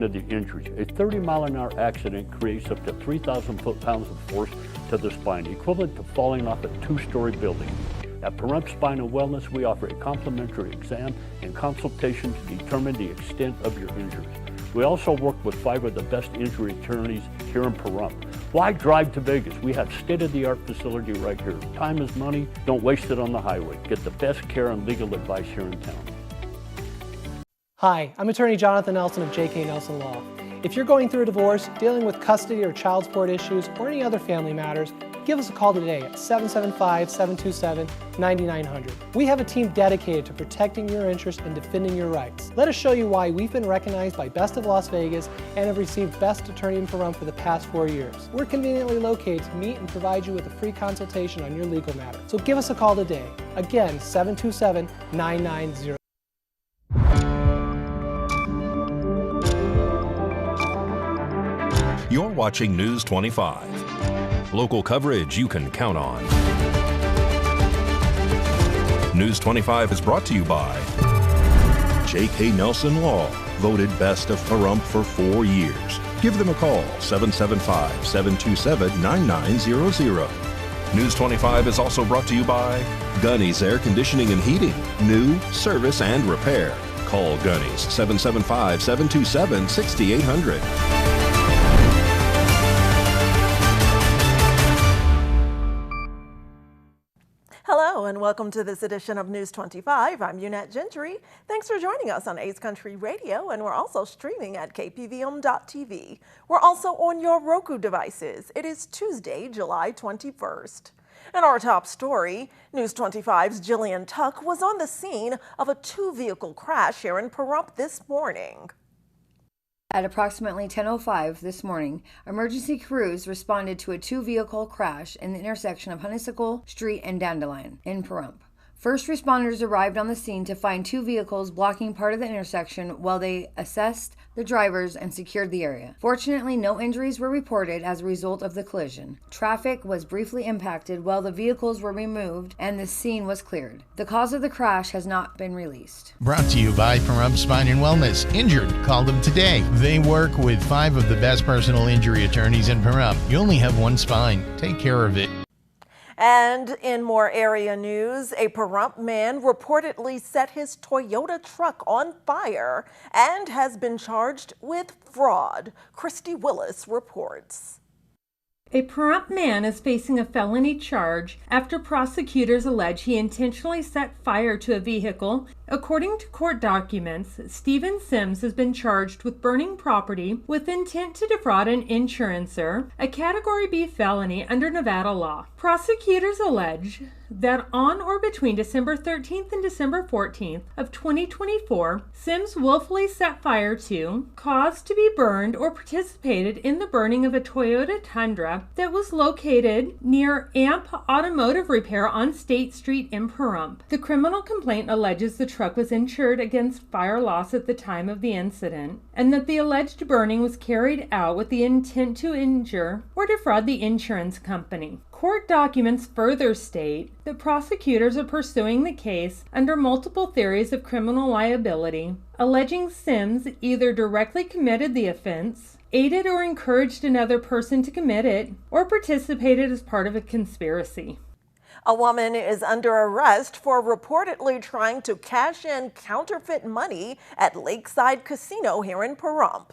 of the injuries. A 30-mile-an-hour accident creates up to 3,000 foot-pounds of force to the spine, equivalent to falling off a two-story building. At Pahrump Spine and Wellness, we offer a complimentary exam and consultation to determine the extent of your injuries. We also work with 5 of the best injury attorneys here in Pahrump. Why drive to Vegas? We have state-of-the-art facility right here. Time is money. Don't waste it on the highway. Get the best care and legal advice here in town. Hi, I'm attorney Jonathan Nelson of J.K. Nelson Law. If you're going through a divorce, dealing with custody or child support issues, or any other family matters, give us a call today at 775-727-9900. We have a team dedicated to protecting your interests and defending your rights. Let us show you why we've been recognized by Best of Las Vegas and have received Best Attorney in Pahrump for the past 4 years. We're conveniently located to meet and provide you with a free consultation on your legal matter. So give us a call today. Again, 727-990. You're watching News 25. Local coverage you can count on. News 25 is brought to you by J.K. Nelson Law, voted Best of Pahrump for 4 years. Give them a call, 775-727-9900. News 25 is also brought to you by Gunny's Air Conditioning and Heating, new, service, and repair. Call Gunny's, 775-727-6800. Hello and welcome to this edition of News 25. I'm Unette Gentry. Thanks for joining us on A's Country Radio, and we're also streaming at KPVM.TV. We're also on your Roku devices. It is Tuesday, July 21st. In our top story, News 25's Jillian Tuck was on the scene of a 2-vehicle crash here in Pahrump this morning. At approximately 10:05 this morning, emergency crews responded to a 2-vehicle crash in the intersection of Honeysuckle Street and Dandelion in Pahrump. First responders arrived on the scene to find 2 vehicles blocking part of the intersection while they assessed the drivers and secured the area. Fortunately, no injuries were reported as a result of the collision. Traffic was briefly impacted while the vehicles were removed and the scene was cleared. The cause of the crash has not been released. Brought to you by Pahrump Spine and Wellness. Injured? Call them today. They work with 5 of the best personal injury attorneys in Pahrump. You only have one spine. Take care of it. And in more area news, a Pahrump man reportedly set his Toyota truck on fire and has been charged with fraud. Christy Willis reports. A Pahrump man is facing a felony charge after prosecutors allege he intentionally set fire to a vehicle. According to court documents, Stephen Sims has been charged with burning property with intent to defraud an insurancer, a Category B felony under Nevada law. Prosecutors allege that on or between December 13th and December 14th of 2024, Sims willfully set fire to, caused to be burned, or participated in the burning of a Toyota Tundra that was located near AMP Automotive Repair on State Street in Pahrump. The criminal complaint alleges the truck was insured against fire loss at the time of the incident, and that the alleged burning was carried out with the intent to injure or defraud the insurance company. Court documents further state that prosecutors are pursuing the case under multiple theories of criminal liability, alleging Sims either directly committed the offense, aided or encouraged another person to commit it, or participated as part of a conspiracy. A woman is under arrest for reportedly trying to cash in counterfeit money at Lakeside Casino here in Pahrump.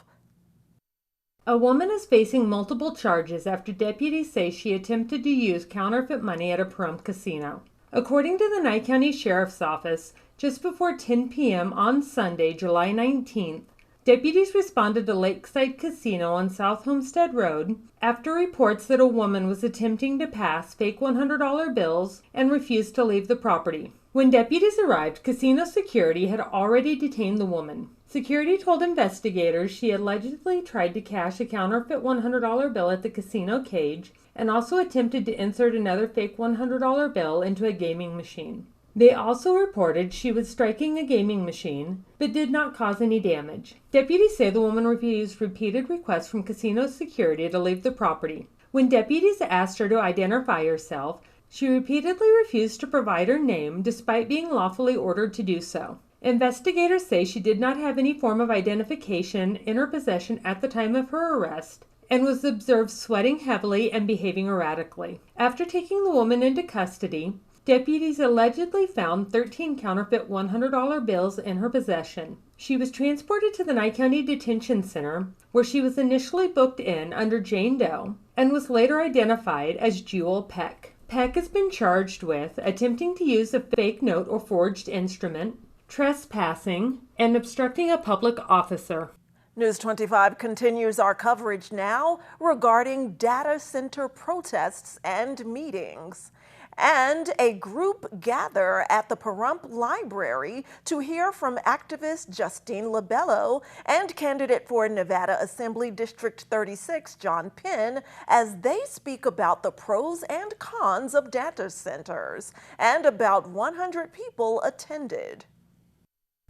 A woman is facing multiple charges after deputies say she attempted to use counterfeit money at a Pahrump casino. According to the Nye County Sheriff's Office, just before 10 p.m. on Sunday, July 19th, deputies responded to Lakeside Casino on South Homestead Road after reports that a woman was attempting to pass fake $100 bills and refused to leave the property. When deputies arrived, casino security had already detained the woman. Security told investigators she allegedly tried to cash a counterfeit $100 bill at the casino cage and also attempted to insert another fake $100 bill into a gaming machine. They also reported she was striking a gaming machine, but did not cause any damage. Deputies say the woman refused repeated requests from casino security to leave the property. When deputies asked her to identify herself, she repeatedly refused to provide her name despite being lawfully ordered to do so. Investigators say she did not have any form of identification in her possession at the time of her arrest and was observed sweating heavily and behaving erratically. After taking the woman into custody, deputies allegedly found 13 counterfeit $100 bills in her possession. She was transported to the Nye County Detention Center, where she was initially booked in under Jane Doe and was later identified as Jewel Peck. Peck has been charged with attempting to use a fake note or forged instrument, trespassing, and obstructing a public officer. News 25 continues our coverage now regarding data center protests and meetings. And a group gather at the Pahrump Library to hear from activist Justine Labello and candidate for Nevada Assembly District 36, John Penn, as they speak about the pros and cons of data centers. And about 100 people attended.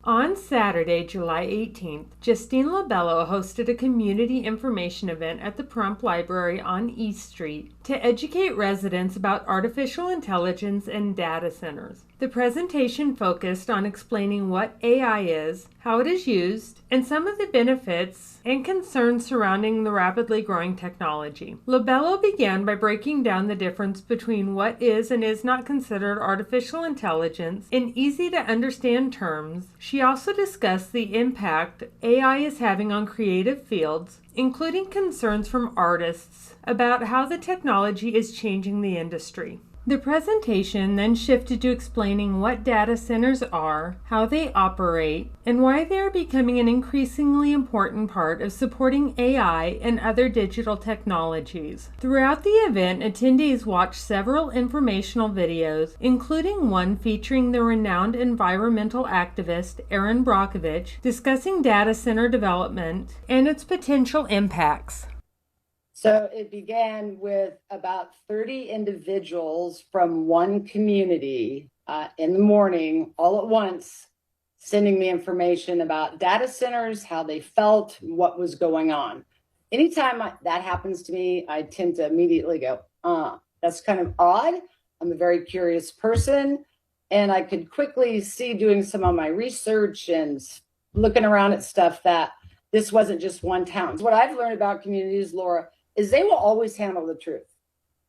On Saturday, July 18th, Justine Labello hosted a community information event at the Pahrump Library on East Street to educate residents about artificial intelligence and data centers. The presentation focused on explaining what AI is, how it is used, and some of the benefits and concerns surrounding the rapidly growing technology. Labello began by breaking down the difference between what is and is not considered artificial intelligence in easy-to-understand terms. She also discussed the impact AI is having on creative fields, including concerns from artists about how the technology is changing the industry. The presentation then shifted to explaining what data centers are, how they operate, and why they are becoming an increasingly important part of supporting AI and other digital technologies. Throughout the event, attendees watched several informational videos, including one featuring the renowned environmental activist Erin Brockovich discussing data center development and its potential impacts. So it began with about 30 individuals from one community in the morning, all at once, sending me information about data centers, how they felt, what was going on. Anytime that happens to me, I tend to immediately go, that's kind of odd. I'm a very curious person. And I could quickly see doing some of my research and looking around at stuff that this wasn't just one town. What I've learned about communities, Laura, is they will always handle the truth.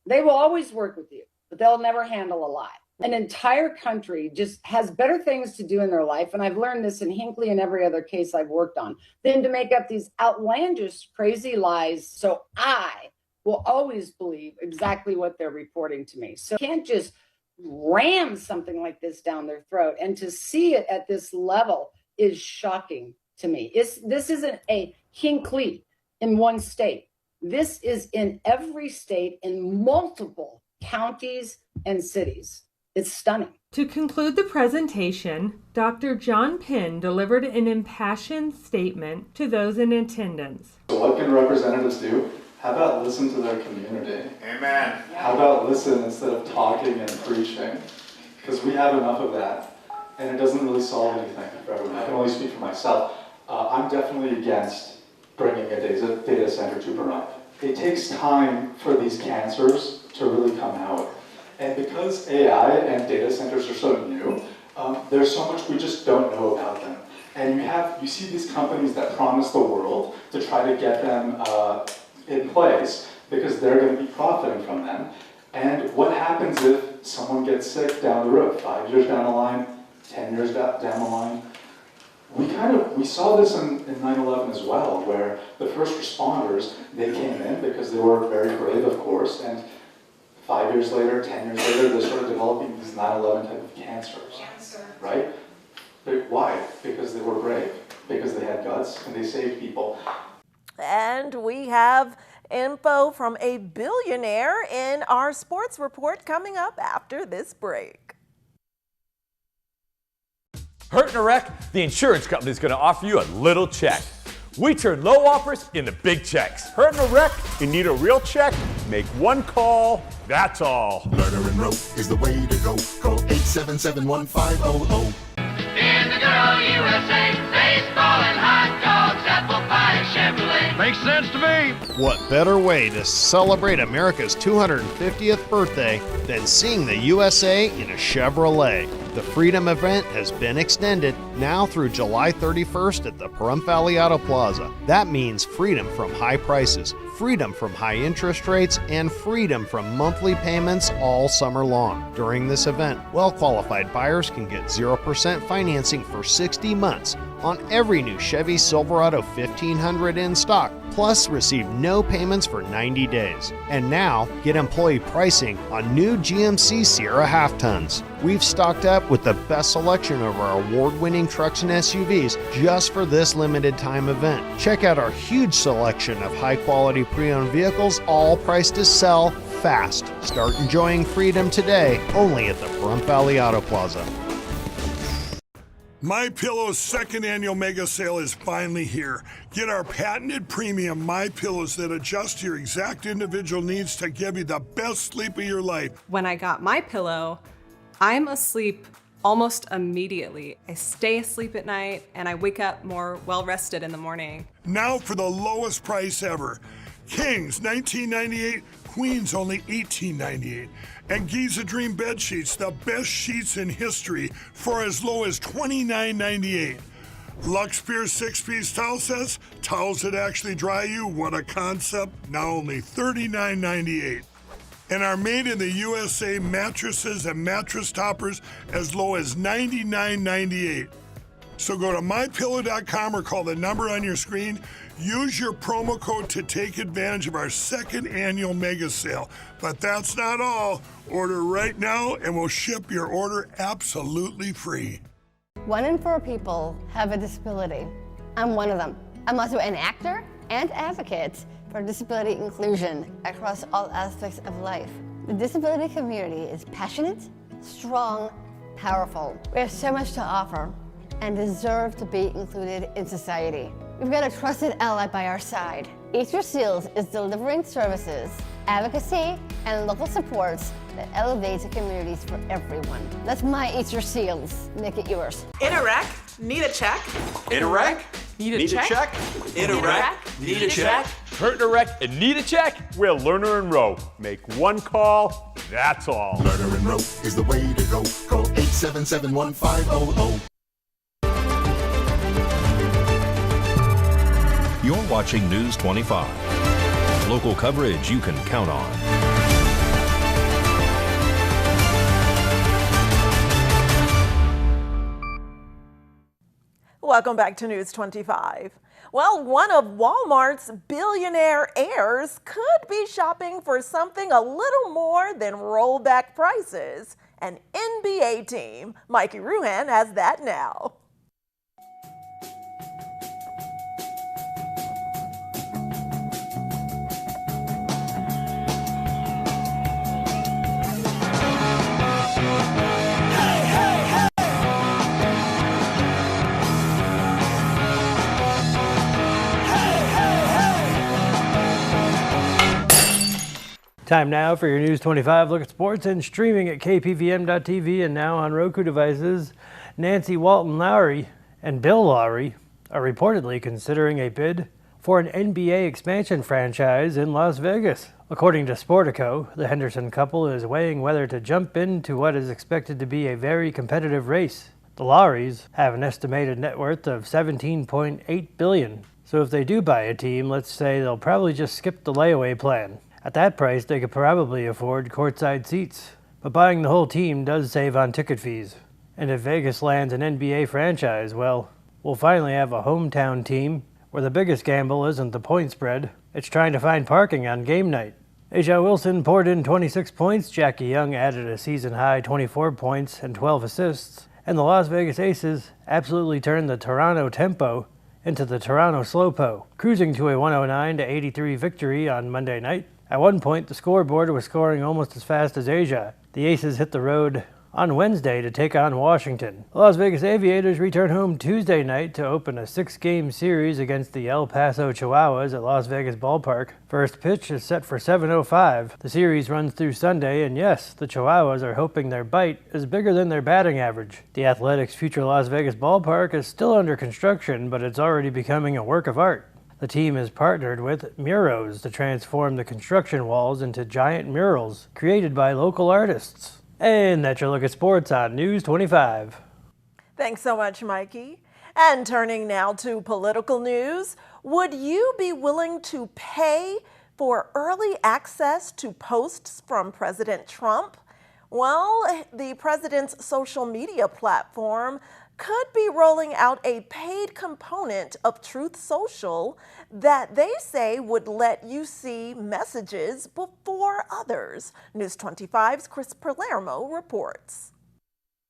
They will always work with you, but they'll never handle a lie. An entire country just has better things to do in their life, and I've learned this in Hinckley and every other case I've worked on, than to make up these outlandish, crazy lies. So I will always believe exactly what they're reporting to me. So you can't just ram something like this down their throat. And to see it at this level is shocking to me. This isn't a Hinckley in one state. This is in every state, in multiple counties and cities. It's stunning. To conclude the presentation, Dr. John Penn delivered an impassioned statement to those in attendance. So what can representatives do? How about listen to their community? Amen. How about listen instead of talking and preaching? Because we have enough of that, and it doesn't really solve anything for everyone. I can only speak for myself. I'm definitely against bringing a data center to Pahrump. It takes time for these cancers to really come out. And because AI and data centers are so new, there's so much we just don't know about them. And you see these companies that promise the world to try to get them in place because they're going to be profiting from them. And what happens if someone gets sick down the road, 5 years down the line, 10 years down the line? We saw this in 9/11 as well, where the first responders, they came in because they were very brave, of course, and 5 years later, 10 years later, they started developing these 9/11 type of cancers, right? But why? Because they were brave, because they had guts, and they saved people. And we have info from a billionaire in our sports report coming up after this break. Hurt in a wreck? The insurance company is going to offer you a little check. We turn low offers into big checks. Hurt in a wreck? You need a real check? Make one call, that's all. Murder and rope is the way to go. Call 877-1500. In the girl USA, baseball and hot dogs, apple pie and Chevrolet. Makes sense to me. What better way to celebrate America's 250th birthday than seeing the USA in a Chevrolet? The Freedom event has been extended now through July 31st at the Pahrump Valley Auto Plaza. That means freedom from high prices, freedom from high interest rates, and freedom from monthly payments all summer long. During this event, well-qualified buyers can get 0% financing for 60 months on every new Chevy Silverado 1500 in stock, plus receive no payments for 90 days. And now, get employee pricing on new GMC Sierra half-tons. We've stocked up with the best selection of our award-winning trucks and SUVs just for this limited time event. Check out our huge selection of high-quality pre-owned vehicles, all priced to sell fast. Start enjoying freedom today, only at the Pahrump Valley Auto Plaza. MyPillow's second annual mega sale is finally here. Get our patented premium MyPillows that adjust to your exact individual needs to give you the best sleep of your life. When I got MyPillow, I'm asleep almost immediately. I stay asleep at night and I wake up more well-rested in the morning. Now for the lowest price ever. Kings, $19.98. Queens, only $18.98. And Giza Dream bed sheets, the best sheets in history, for as low as $29.98. Lux Pure 6-piece towel sets, towels that actually dry you, what a concept, now only $39.98. And our made in the USA mattresses and mattress toppers as low as $99.98. So go to mypillow.com or call the number on your screen. Use your promo code to take advantage of our second annual mega sale. But that's not all. Order right now and we'll ship your order absolutely free. 1 in 4 people have a disability. I'm one of them. I'm also an actor and advocate for disability inclusion across all aspects of life. The disability community is passionate, strong, powerful. We have so much to offer and deserve to be included in society. We've got a trusted ally by our side. Eat Your Seals is delivering services, advocacy, and local supports that elevate the communities for everyone. Let my Eat Your Seals make it yours. In a wreck? Need a check? In a wreck? Need a check? In a wreck? Need a check? Hurt in a wreck and need a check? We're Lerner and Rowe. Make one call, that's all. Lerner and Rowe is the way to go. Call 877-1500. You're watching News 25. Local coverage you can count on. Welcome back to News 25. Well, one of Walmart's billionaire heirs could be shopping for something a little more than rollback prices. An NBA team. Mikey Ruhan has that now. Time now for your News 25 look at sports and streaming at KPVM.TV and now on Roku devices. Nancy Walton Lowry and Bill Lowry are reportedly considering a bid for an NBA expansion franchise in Las Vegas. According to Sportico, the Henderson couple is weighing whether to jump into what is expected to be a very competitive race. The Lowrys have an estimated net worth of $17.8 billion. So if they do buy a team, let's say they'll probably just skip the layaway plan. At that price, they could probably afford courtside seats. But buying the whole team does save on ticket fees. And if Vegas lands an NBA franchise, well, we'll finally have a hometown team where the biggest gamble isn't the point spread, it's trying to find parking on game night. Asia Wilson poured in 26 points, Jackie Young added a season-high 24 points and 12 assists, and the Las Vegas Aces absolutely turned the Toronto tempo into the Toronto slowpo, cruising to a 109-83 victory on Monday night. At one point, the scoreboard was scoring almost as fast as Asia. The Aces hit the road on Wednesday to take on Washington. The Las Vegas Aviators return home Tuesday night to open a 6-game series against the El Paso Chihuahuas at Las Vegas Ballpark. First pitch is set for 7:05. The series runs through Sunday, and yes, the Chihuahuas are hoping their bite is bigger than their batting average. The Athletics' future Las Vegas Ballpark is still under construction, but it's already becoming a work of art. The team has partnered with Muros to transform the construction walls into giant murals created by local artists. And that's your look at sports on News 25. Thanks so much, Mikey. And turning now to political news, would you be willing to pay for early access to posts from President Trump? Well, the president's social media platform could be rolling out a paid component of Truth Social that they say would let you see messages before others. News 25's Chris Palermo reports.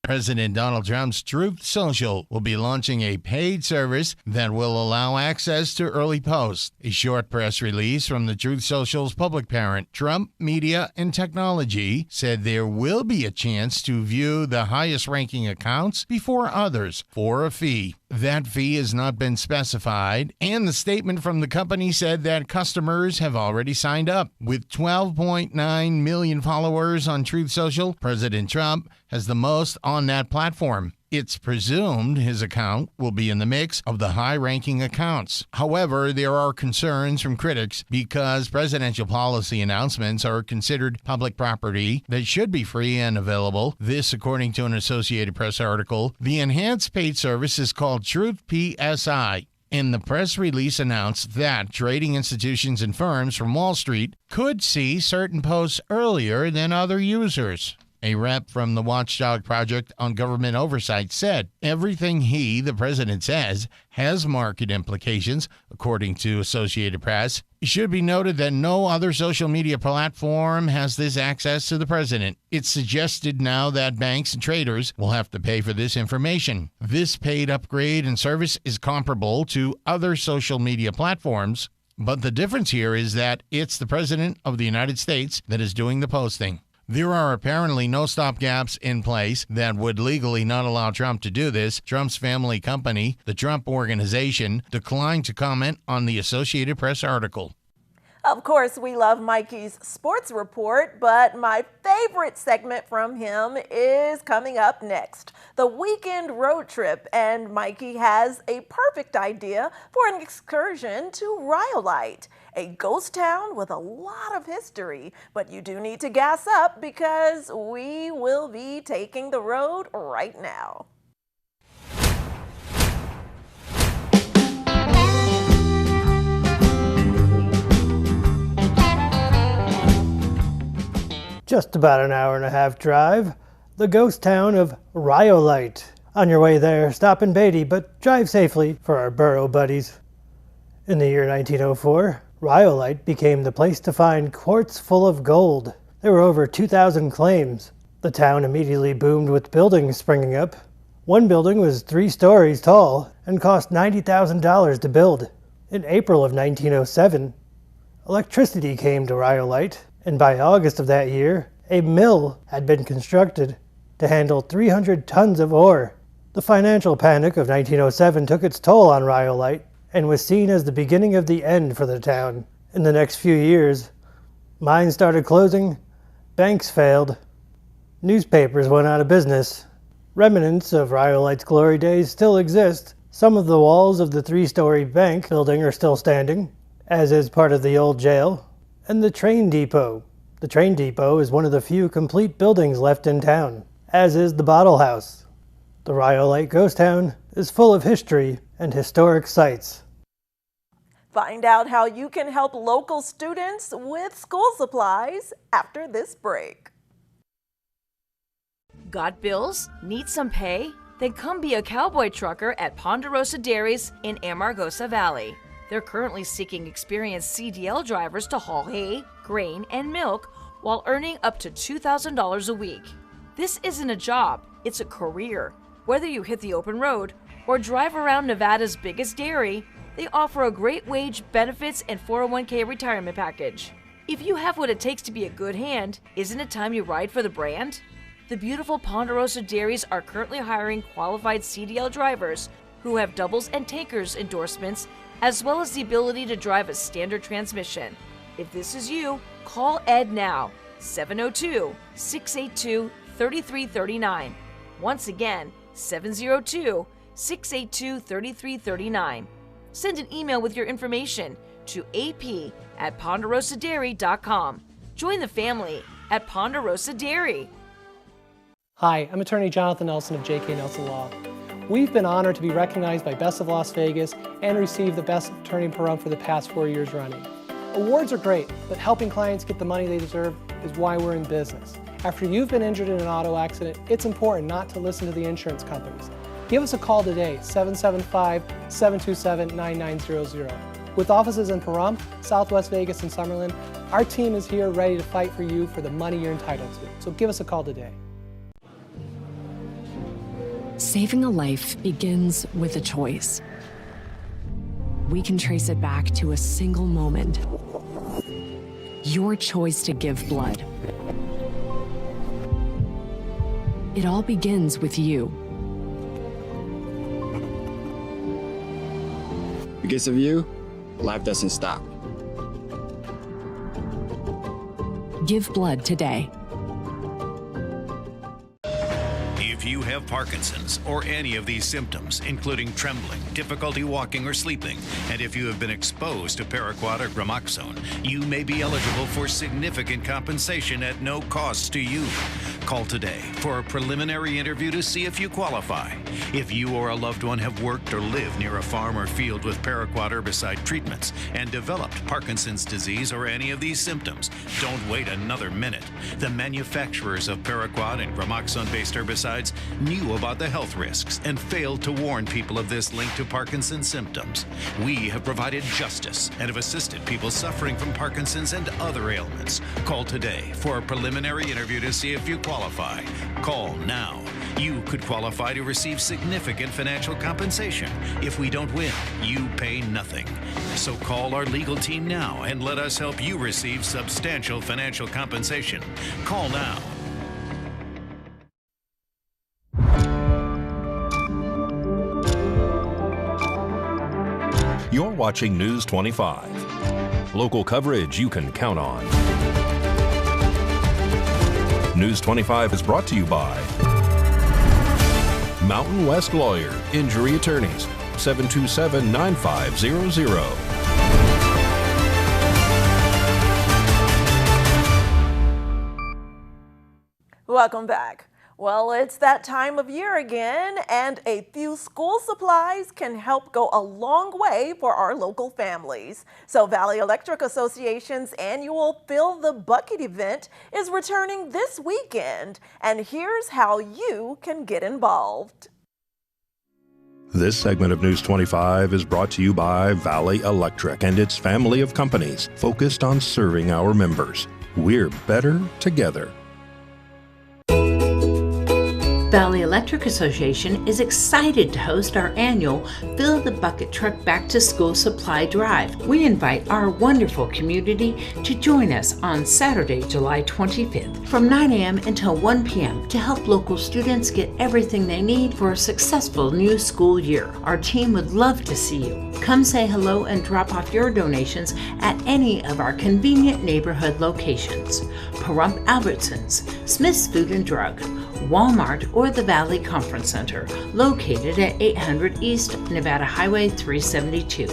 President Donald Trump's Truth Social will be launching a paid service that will allow access to early posts. A short press release from the Truth Social's public parent, Trump Media and Technology, said there will be a chance to view the highest-ranking accounts before others for a fee. That fee has not been specified, and the statement from the company said that customers have already signed up. With 12.9 million followers on Truth Social, President Trump has the most on that platform. It's presumed his account will be in the mix of the high-ranking accounts. However, there are concerns from critics because presidential policy announcements are considered public property that should be free and available. This, according to an Associated Press article. The enhanced paid service is called Truth PSI. And the press release announced that trading institutions and firms from Wall Street could see certain posts earlier than other users. A rep from the Watchdog Project on Government Oversight said everything the president says, has market implications, according to Associated Press. It should be noted that no other social media platform has this access to the president. It's suggested now that banks and traders will have to pay for this information. This paid upgrade and service is comparable to other social media platforms, but the difference here is that it's the president of the United States that is doing the posting. There are apparently no stopgaps in place that would legally not allow Trump to do this. Trump's family company, the Trump Organization, declined to comment on the Associated Press article. Of course, we love Mikey's sports report, but my favorite segment from him is coming up next, the weekend road trip, and Mikey has a perfect idea for an excursion to Rhyolite, a ghost town with a lot of history. But you do need to gas up because we will be taking the road right now. Just about an hour and a half drive, the ghost town of Rhyolite. On your way there, stop in Beatty, but drive safely for our borough buddies. In the year 1904, Rhyolite became the place to find quartz full of gold. There were over 2,000 claims. The town immediately boomed with buildings springing up. One building was 3 stories tall and cost $90,000 to build. In April of 1907, electricity came to Rhyolite. And by August of that year, a mill had been constructed to handle 300 tons of ore. The financial panic of 1907 took its toll on Rhyolite and was seen as the beginning of the end for the town. In the next few years, mines started closing, banks failed, newspapers went out of business. Remnants of Rhyolite's glory days still exist. Some of the walls of the 3-story bank building are still standing, as is part of the old jail. And the train depot. The train depot is one of the few complete buildings left in town, as is the Bottle House. The Rhyolite ghost town is full of history and historic sites. Find out how you can help local students with school supplies after this break. Got bills? Need some pay? Then come be a cowboy trucker at Ponderosa Dairies in Amargosa Valley. They're currently seeking experienced CDL drivers to haul hay, grain, and milk while earning up to $2,000 a week. This isn't a job, it's a career. Whether you hit the open road or drive around Nevada's biggest dairy, they offer a great wage, benefits, and 401k retirement package. If you have what it takes to be a good hand, isn't it time you ride for the brand? The beautiful Ponderosa Dairies are currently hiring qualified CDL drivers who have doubles and tankers endorsements, as well as the ability to drive a standard transmission. If this is you, call Ed now, 702-682-3339. Once again, 702-682-3339. Send an email with your information to ap@ponderosadairy.com. Join the family at Ponderosa Dairy. Hi, I'm attorney Jonathan Nelson of J.K. Nelson Law. We've been honored to be recognized by Best of Las Vegas and receive the Best Attorney in Pahrump for the past 4 years running. Awards are great, but helping clients get the money they deserve is why we're in business. After you've been injured in an auto accident, it's important not to listen to the insurance companies. Give us a call today, 775-727-9900. With offices in Pahrump, Southwest Vegas, and Summerlin, our team is here ready to fight for you for the money you're entitled to. So give us a call today. Saving a life begins with a choice. We can trace it back to a single moment. Your choice to give blood. It all begins with you. Because of you, life doesn't stop. Give blood today. If you have Parkinson's or any of these symptoms, including trembling, difficulty walking or sleeping, and if you have been exposed to paraquat or gramoxone, you may be eligible for significant compensation at no cost to you. Call today for a preliminary interview to see if you qualify. If you or a loved one have worked or lived near a farm or field with paraquat herbicide treatments and developed Parkinson's disease or any of these symptoms, don't wait another minute. The manufacturers of paraquat and gramoxone-based herbicides knew about the health risks and failed to warn people of this link to Parkinson's symptoms. We have provided justice and have assisted people suffering from Parkinson's and other ailments. Call today for a preliminary interview to see if you qualify. Call now. You could qualify to receive significant financial compensation. If we don't win, you pay nothing. So call our legal team now and let us help you receive substantial financial compensation. Call now. You're watching News 25. Local coverage you can count on. News 25 is brought to you by Mountain West Lawyer, Injury Attorneys, 727-9500. Welcome back. Well, it's that time of year again, and a few school supplies can help go a long way for our local families. So Valley Electric Association's annual Fill the Bucket event is returning this weekend, and here's how you can get involved. This segment of News 25 is brought to you by Valley Electric and its family of companies focused on serving our members. We're better together. Valley Electric Association is excited to host our annual Fill the Bucket Truck Back to School Supply Drive. We invite our wonderful community to join us on Saturday, July 25th from 9 a.m. until 1 p.m. to help local students get everything they need for a successful new school year. Our team would love to see you. Come say hello and drop off your donations at any of our convenient neighborhood locations: Pahrump Albertsons, Smith's Food and Drug, Walmart, or the Valley Conference Center, located at 800 East Nevada Highway 372.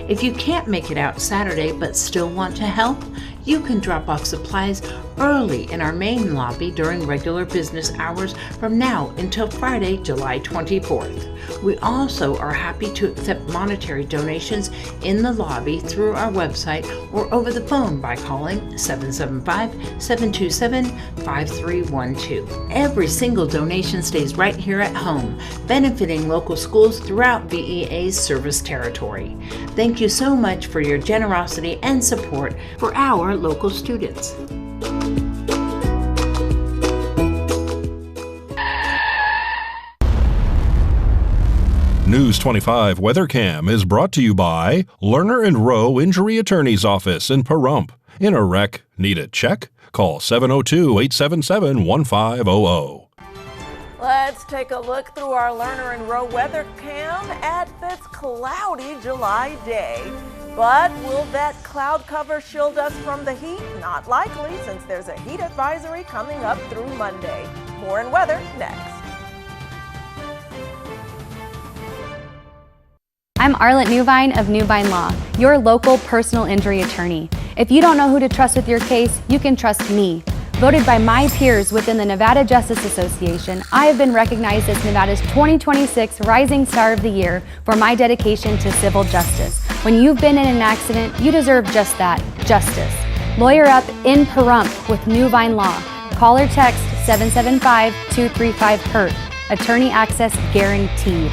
If you can't make it out Saturday but still want to help, you can drop off supplies early in our main lobby during regular business hours from now until Friday, July 24th. We also are happy to accept monetary donations in the lobby through our website or over the phone by calling 775-727-5312. Every single donation stays right here at home, benefiting local schools throughout VEA's service territory. Thank you so much for your generosity and support for our local students. News 25 WeatherCam is brought to you by Lerner and Rowe Injury Attorney's Office in Pahrump. In a wreck, need a check? Call 702-877-1500. Let's take a look through our Lerner and Rowe weather cam at this cloudy July day. But will that cloud cover shield us from the heat? Not likely, since there's a heat advisory coming up through Monday. More in weather next. I'm Arlette Newvine of Newvine Law, your local personal injury attorney. If you don't know who to trust with your case, you can trust me. Voted by my peers within the Nevada Justice Association, I have been recognized as Nevada's 2026 Rising Star of the Year for my dedication to civil justice. When you've been in an accident, you deserve just that, justice. Lawyer up in Pahrump with New Vine Law. Call or text 775-235-HURT. Attorney access guaranteed.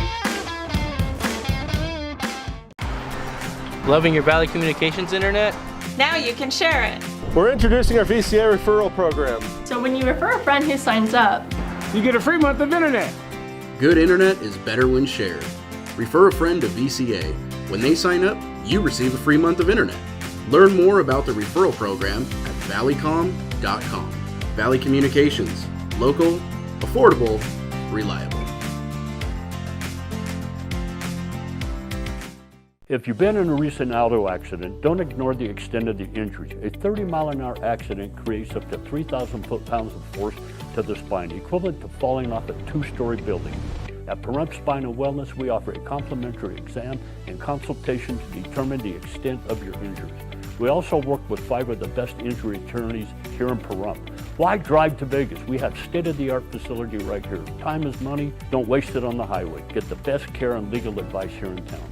Loving your Valley Communications internet? Now you can share it. We're introducing our VCA referral program. So when you refer a friend who signs up, you get a free month of internet. Good internet is better when shared. Refer a friend to VCA. When they sign up, you receive a free month of internet. Learn more about the referral program at valleycom.com. Valley Communications. Local, affordable, reliable. If you've been in a recent auto accident, don't ignore the extent of the injuries. A 30-mile-an-hour accident creates up to 3,000 foot-pounds of force to the spine, equivalent to falling off a two-story building. At Pahrump Spine and Wellness, we offer a complimentary exam and consultation to determine the extent of your injuries. We also work with 5 of the best injury attorneys here in Pahrump. Why drive to Vegas? We have state-of-the-art facility right here. Time is money. Don't waste it on the highway. Get the best care and legal advice here in town.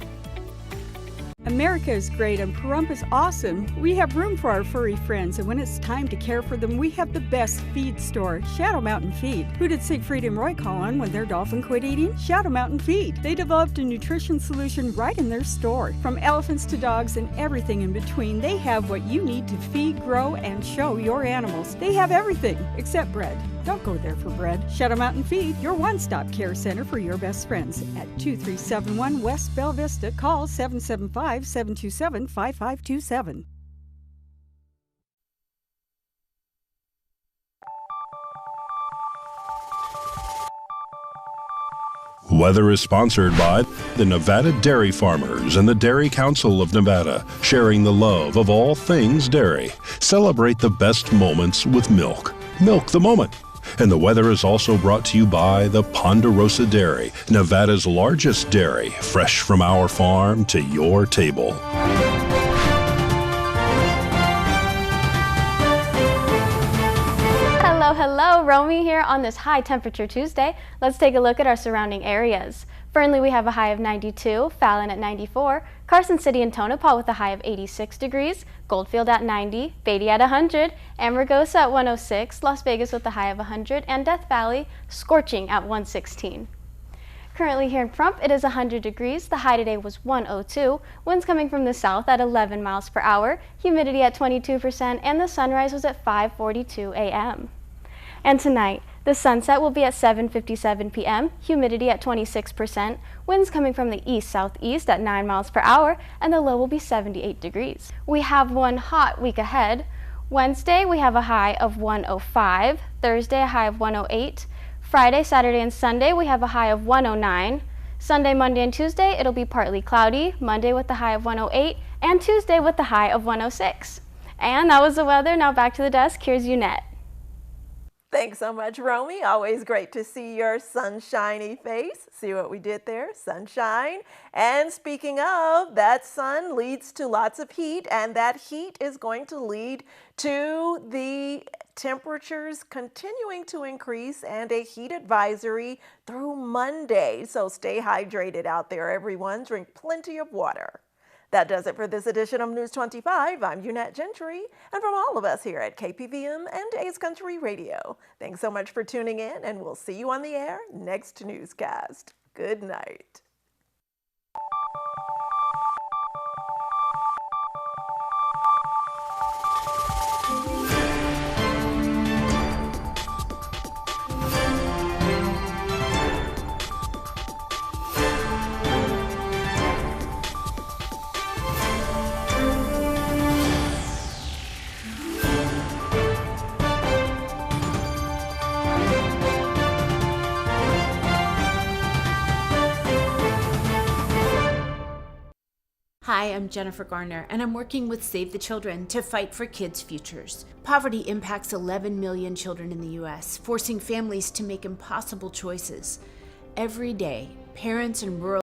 America is great and Pahrump is awesome. We have room for our furry friends, and when it's time to care for them, we have the best feed store, Shadow Mountain Feed. Who did Siegfried and Roy call on when their dolphin quit eating? Shadow Mountain Feed. They developed a nutrition solution right in their store. From elephants to dogs and everything in between, they have what you need to feed, grow, and show your animals. They have everything except bread. Don't go there for bread. Shadow Mountain Feed, your one-stop care center for your best friends. At 2371 West Bella Vista, call 775-727-5527. Weather is sponsored by the Nevada Dairy Farmers and the Dairy Council of Nevada, sharing the love of all things dairy. Celebrate the best moments with milk. Milk the moment. And the weather is also brought to you by the Ponderosa Dairy, Nevada's largest dairy, fresh from our farm to your table. Hello, hello, Romy here on this high temperature Tuesday. Let's take a look at our surrounding areas. Fernley, we have a high of 92, Fallon at 94, Carson City and Tonopah with a high of 86 degrees, Goldfield at 90, Beatty at 100, Amargosa at 106, Las Vegas with a high of 100, and Death Valley scorching at 116. Currently here in Pahrump, it is 100 degrees. The high today was 102, winds coming from the south at 11 miles per hour, humidity at 22%, and the sunrise was at 5:42 a.m. And tonight, the sunset will be at 7:57 p.m., humidity at 26%, winds coming from the east-southeast at 9 miles per hour, and the low will be 78 degrees. We have one hot week ahead. Wednesday, we have a high of 105, Thursday, a high of 108, Friday, Saturday, and Sunday, we have a high of 109, Sunday, Monday, and Tuesday, it'll be partly cloudy, Monday with a high of 108, and Tuesday with a high of 106. And that was the weather. Now back to the desk. Here's Unette. Thanks so much, Romy. Always great to see your sunshiny face. See what we did there? Sunshine. And speaking of, that sun leads to lots of heat, and that heat is going to lead to the temperatures continuing to increase and a heat advisory through Monday. So stay hydrated out there, everyone. Drink plenty of water. That does it for this edition of News 25. I'm Unette Gentry, and from all of us here at KPVM and A's Country Radio, thanks so much for tuning in, and we'll see you on the air next newscast. Good night. Hi, I'm Jennifer Garner, and I'm working with Save the Children to fight for kids' futures. Poverty impacts 11 million children in the U.S., forcing families to make impossible choices. Every day, parents in rural